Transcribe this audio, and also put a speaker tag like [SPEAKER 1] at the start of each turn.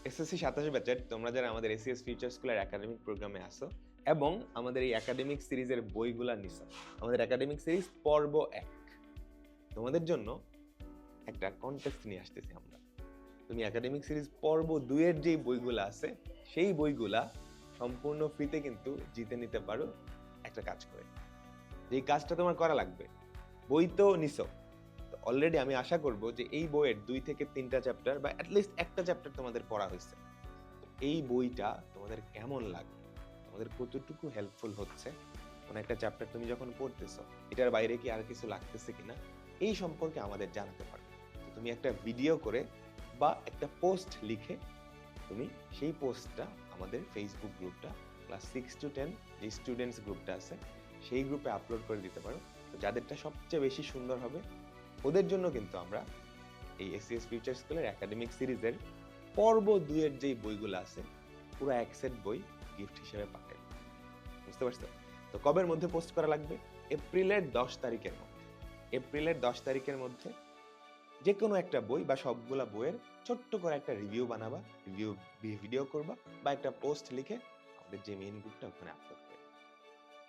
[SPEAKER 1] SSC ২৭ ব্যাচের তোমরা যারা আমাদের এসিএস ফিউচার স্কুলের একাডেমিক প্রোগ্রামে আসো এবং আমাদের এই একাডেমিক সিরিজের বইগুলা নিছো, আমাদের একাডেমিক সিরিজ পর্ব ১, তোমাদের জন্য একটা কন্টেস্ট নিয়ে আসতেছি আমরা। তুমি একাডেমিক সিরিজ পর্ব ২ এর যেই বইগুলা আছে সেই বইগুলা সম্পূর্ণ ফ্রিতে কিন্তু জিতে নিতে পারো একটা কাজ করে। যেই কাজটা তোমার করা লাগবে, বই তো নিছো, তো অলরেডি আমি আশা করব যে এই বইয়ের ২ থেকে ৩টা চ্যাপ্টার বা এটলিস্ট একটা চ্যাপ্টার তোমাদের পড়া হইছে। এই বইটা তোমাদের কেমন লাগে, তোমাদের কতটুকু হেল্পফুল হচ্ছে, কোন একটা চ্যাপ্টার তুমি যখন পড়তেছো এটার বাইরে কি আর কিছু লাগতেছে কিনা, এই সম্পর্কে আমাদের জানাতে পারো। তো তুমি একটা ভিডিও করে বা একটা পোস্ট লিখে তুমি সেই পোস্টটা আমাদের ফেসবুক গ্রুপটা ক্লাস 6 to 10 যে স্টুডেন্টস গ্রুপটা আছে সেই গ্রুপে আপলোড করে দিতে পারো। তো যাদেরটা সবচেয়ে বেশি সুন্দর হবে ওদের জন্য কিন্তু আমরা এই এসিএস ফিউচার স্কুলের একাডেমিক সিরিজের পর্ব ২ এর যেই বইগুলো আছে পুরো এক সেট বই গিফট হিসেবে পাঠাই। বুঝতে পারছো? তো কবের মধ্যে পোস্ট করা লাগবে? এপ্রিলের ১০ তারিখের মধ্যে। এপ্রিলের ১০ তারিখের মধ্যে যেকোনো একটা বই বা সবগুলা বইয়ের ছোট্ট করে একটা রিভিউ বানাবা, রিভিউ ভিডিও করবা বা একটা পোস্ট লিখে আমাদের যে মেইন গ্রুপটা ওখানে আপলোড